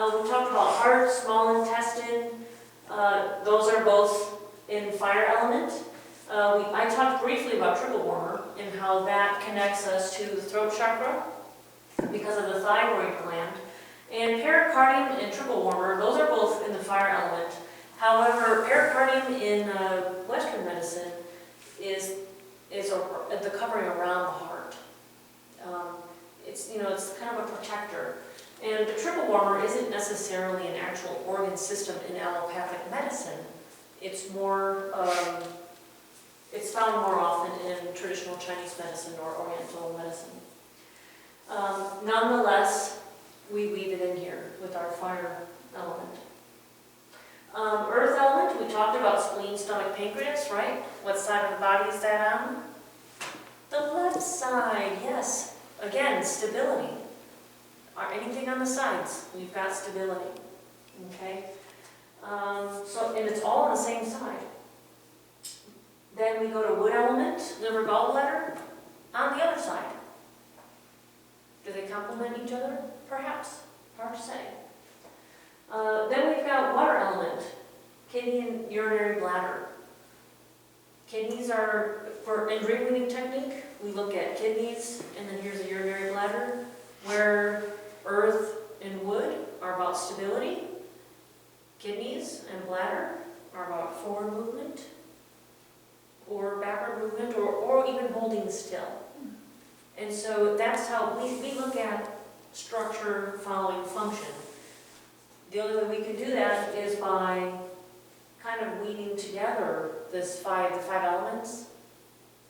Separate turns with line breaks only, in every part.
We talked about heart, small intestine. Those are both in fire element. I talked briefly about triple warmer and how that connects us to the throat chakra because of the thyroid gland. And pericardium and triple warmer, those are both in the fire element. However, pericardium in Western medicine is the covering around the heart. It's kind of a protector. And the triple warmer isn't necessarily an actual organ system in allopathic medicine. It's more, it's found more often in traditional Chinese medicine or Oriental medicine. Nonetheless, we weave it in here with our fire element. Earth element, we talked about spleen, stomach, pancreas, right? What side of the body is that on? The left side, yes. Again, stability. Anything on the sides, we've got stability. Okay? And it's all on the same side. Then we go to wood element, liver, gallbladder, on the other side. Do they complement each other? Perhaps. Hard to say. Then we've got water element, kidney and urinary bladder. Kidneys are, in DreamWeaving technique, we look at kidneys, and then here's the urinary bladder, where earth and wood are about stability. Kidneys and bladder are about forward movement, or backward movement, or even holding still. And so that's how we look at structure following function. The only way we can do that is by kind of weaving together the five elements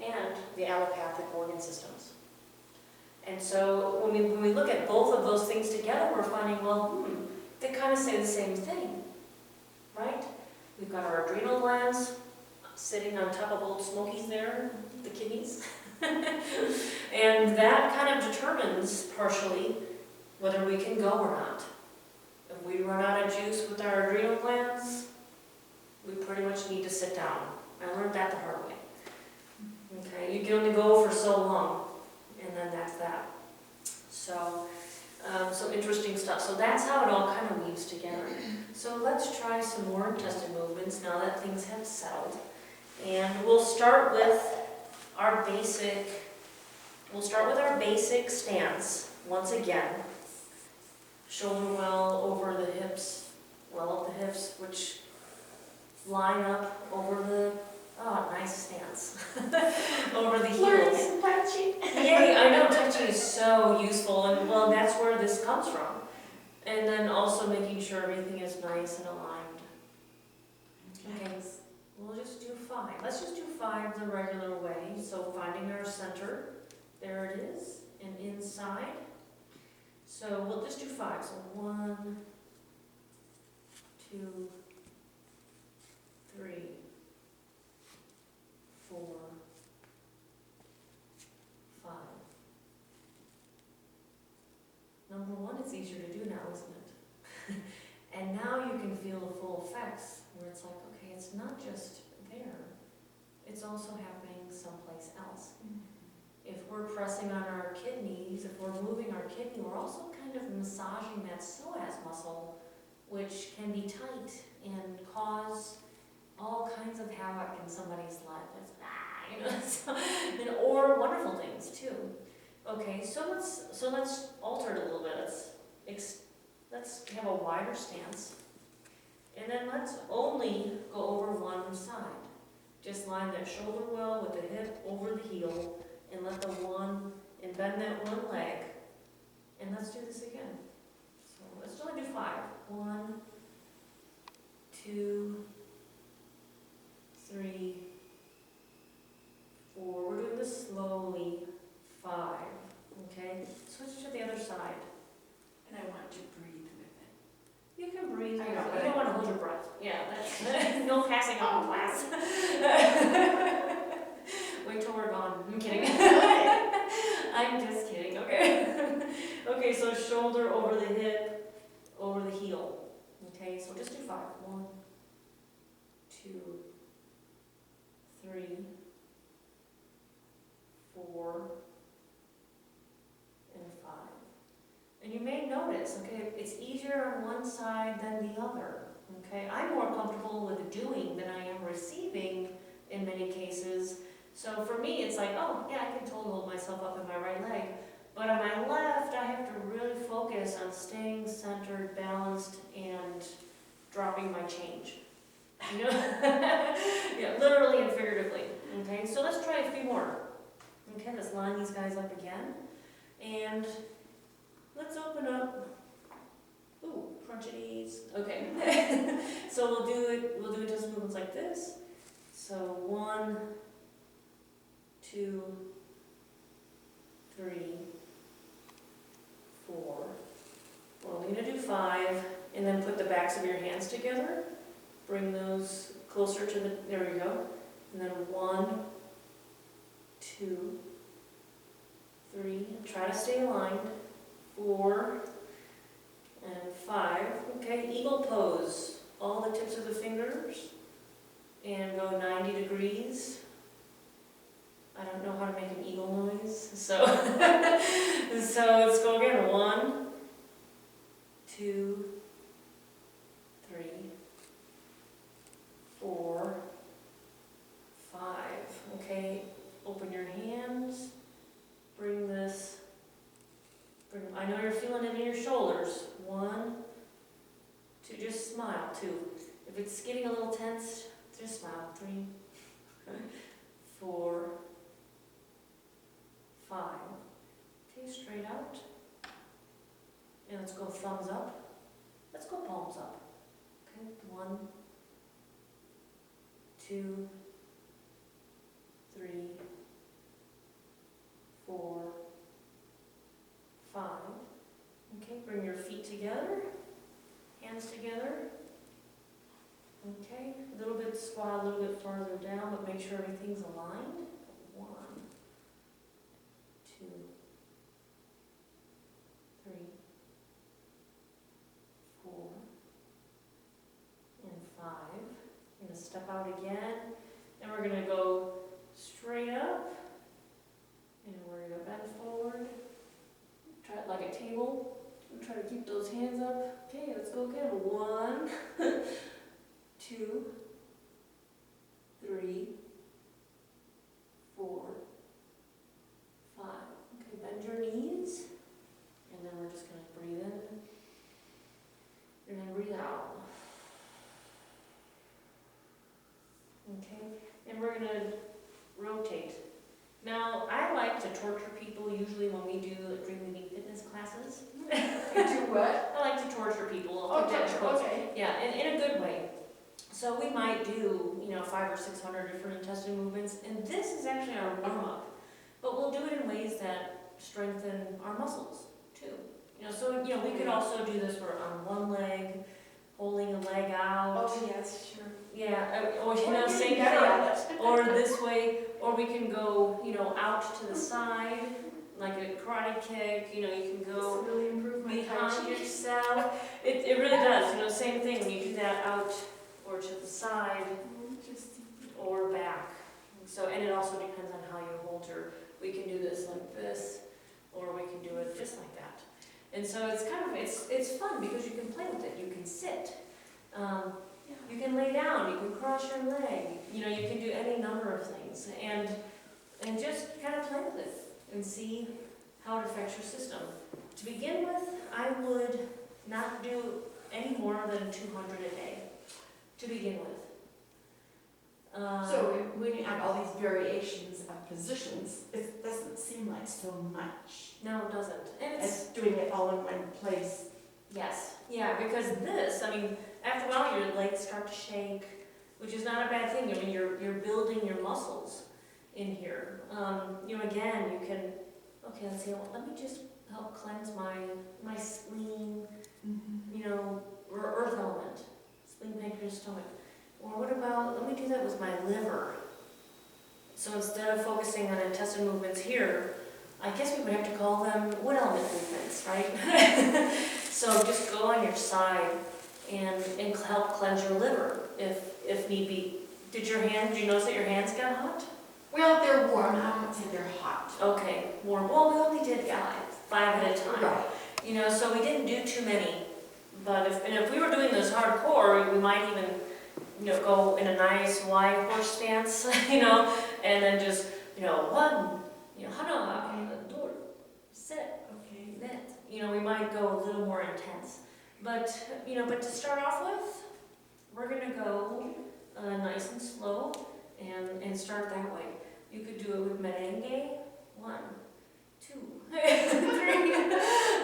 and the allopathic organ systems. And so when we look at both of those things together, we're finding, well, they kind of say the same thing, right? We've got our adrenal glands sitting on top of old Smokies there, the kidneys. And that kind of determines partially whether we can go or not. If we run out of juice with our adrenal glands, we pretty much need to sit down. I learned that the hard way. Okay, you can only go for so long, and then that's that. So interesting stuff. So that's how it all kind of weaves together. So let's try some more intestine movements now that things have settled. And we'll start with our basic stance once again. Shoulder well over the hips, well up the hips, which line up over the, nice stance, over the heels. Yay, I know touching is so useful, and well, that's where this comes from. And then also making sure everything is nice and aligned. Okay, we'll just do 5. Let's just do 5 the regular way. So finding our center, there it is, and inside. So we'll just do 5. So 1, 2, 3, 4, 5. Number 1 is easier to do now, isn't it? And now you can feel the full effects, where it's like, okay, it's not just there, it's also happening someplace else. If we're pressing on our kidneys, if we're moving our kidney, we're also kind of massaging that psoas muscle, which can be tight and cause all kinds of havoc in somebody's life. Or wonderful things too. Okay, so let's alter it a little bit. Let's have a wider stance, and then let's only go over one side. Just line that shoulder well with the hip over the heel, and let the one, and bend that one leg, and let's do this again. So let's only do 5. 1, 2, 3, 4. We're doing this slowly. 5. Okay? Switch to the other side.
And I want to breathe with it.
You can breathe.
I know,
You
but
don't want to hold your breath. Yeah, that's no passing out in class. Wait till we're gone. I'm kidding. I'm just kidding. Okay. Okay, so shoulder over the hip, over the heel. Okay, so just do 5. 1, 2, 3, 4, and 5. And you may notice, okay, it's easier on one side than the other, okay? I'm more comfortable with doing than I am receiving in many cases. So for me, it's like, oh, yeah, I can totally hold myself up in my right leg. But on my left, I have to really focus on staying centered, balanced, and dropping my change. You know? Yeah, literally and figuratively. Okay, so let's try a few more. Okay, let's line these guys up again. And let's open up. Ooh, crunchy knees. Okay. So we'll do just movements like this. So 1, 2, 3, 4. We're only going to do 5, and then put the backs of your hands together. Bring those closer to the, there we go. And then 1, 2, 3. Try to stay aligned. 4 and 5. Okay, eagle pose. All the tips of the fingers. And go 90 degrees. I don't know how to make an eagle noise, so so let's go again. 1, 2, 3, 4, 5. Okay, open your hands. Bring this. I know you're feeling it in your shoulders. 1, 2. Just smile. 2. If it's getting a little tense, just smile. 3, 4. 5. Okay, straight out. And let's go thumbs up. Let's go palms up. Okay, 1, 2, 3, 4, 5. Okay, bring your feet together, hands together. Okay, a little bit squat, a little bit farther down, but make sure everything's aligned. 1, 2, 3, 4, and 5. We're going to step out again, and we're going to go straight up, and we're going to bend forward. Try it like a table. And try to keep those hands up. Okay, let's go again. 1, 2, 3, 4, 5. Okay, bend your knees, and then we're just going to breathe in, and then breathe out. Okay, and we're going to rotate. Now, I like to torture people usually when we do DreamWeaving fitness classes.
You do what?
I like to torture people.
Oh, torture, okay.
Yeah, in a good way. So we might do, 500 or 600 different intestine movements, and this is actually our warm-up. But we'll do it in ways that strengthen our muscles, too. We could also do this where on one leg, holding a leg out.
Oh, yes, sure.
Yeah, or same
better at
thing.
it.
Or this way, or we can go, out to the side, like a karate kick, you can go
This really improved my
behind
Tai Chi.
yourself. It really does, same thing, when you do that out or to the side
Interesting.
or back. So, and it also depends on how you hold we can do this like this, or we can do it just like that. And so it's it's fun because you can play with it. You can sit. You can lay down, you can cross your leg, you can do any number of things, and just kind of play with it and see how it affects your system. To begin with, I would not do any more than 200 a day, to begin with.
So when you have all these variations of positions, it doesn't seem like so much
No, it doesn't. And
as doing it all in one place.
yes, yeah, because this, after a while your legs start to shake, which is not a bad thing. You're building your muscles in here. Again, you can, okay, let's see, let me just help cleanse my spleen, or earth element, spleen, pancreas, stomach. Or what about, let me do that with my liver. So instead of focusing on intestine movements here, I guess we would have to call them wood element movements, right? So just go on your side and help cleanse your liver if need be. Did you notice that your hands got hot?
Well, they're warm. I won't say they're hot.
Okay, warm. Well, we only did 5 at a time.
Right.
You know, so we didn't do too many. But if we were doing this hardcore, we might even, you know, go in a nice wide horse stance, you know, and then just, you know, one, you know, hana, door, sit,
Okay.
net. You know, we might go a little more intense. But, you know, but to start off with, we're gonna go nice and slow and start that way. You could do it with merengue, 1, 2, 3.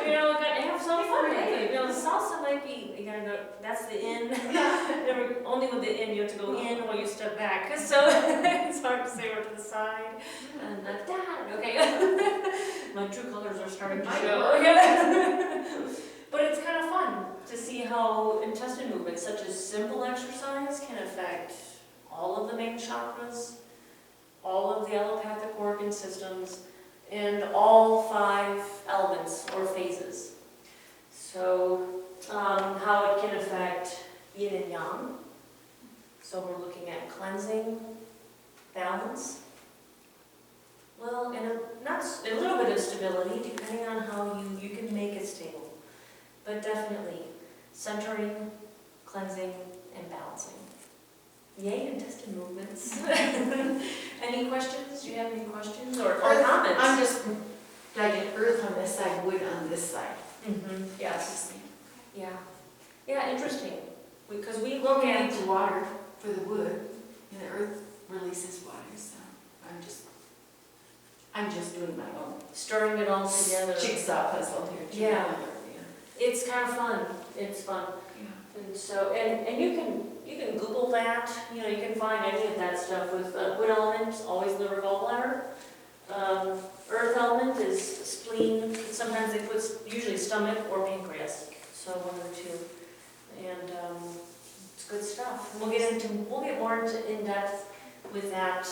You know, gotta have some fun with it. You know, salsa might be, you gotta go, that's the in. Only with the in, you have to go in while you step back. So it's hard to say we're to the side. And that, okay. My true colors are starting to show. But it's kind of fun to see how intestine movements, such as simple exercise, can affect all of the main chakras, all of the allopathic organ systems, and all 5 elements or phases. So, how it can affect yin and yang. So we're looking at cleansing, balance, well, and a little bit of stability, depending on how you can make it stable. But definitely centering, cleansing, and balancing. Yay, intestine movements. Any questions? Do you have any questions or comments?
I'm just like an earth on this side, wood on this side.
Yes. Yeah. Yeah, interesting. Because we
Well,
look
we
at
need the water for the wood, and the earth releases water, so I'm just doing my own
stirring it all together.
jigsaw puzzle here.
Yeah. It's kind of fun. It's fun.
Yeah.
And so, and you can Google that. You know, you can find any of that stuff with wood elements, always liver, gallbladder. Earth element is spleen. Sometimes they put usually stomach or pancreas. So 1 or 2. And it's good stuff. And we'll get more in depth with that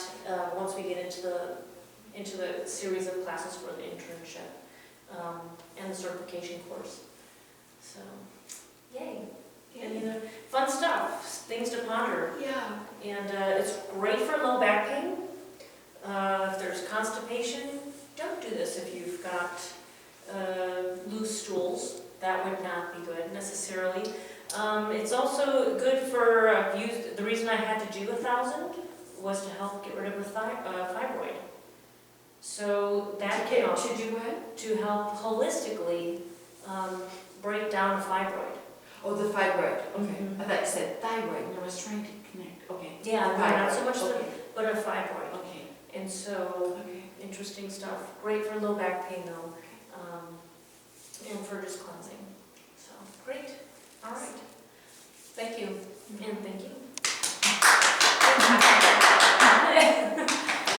once we get into the series of classes for the internship and the certification course. So, yay. Any other fun stuff, things to ponder.
Yeah.
And it's great for low back pain. If there's constipation, don't do this if you've got loose stools. That would not be good necessarily. It's also good for the reason I had to do 1,000 was to help get rid of a fibroid. So that can also
To do what?
to help holistically break down a fibroid.
Oh, the fibroid. Okay.
Mhm.
I thought you said thyroid, and I was trying to connect. Okay.
Yeah,
The
not so much
Okay.
but a fibroid.
Okay.
And so,
Okay.
interesting stuff. Great for low back pain though, and for just cleansing. So, great. All right. Thank you, and thank you.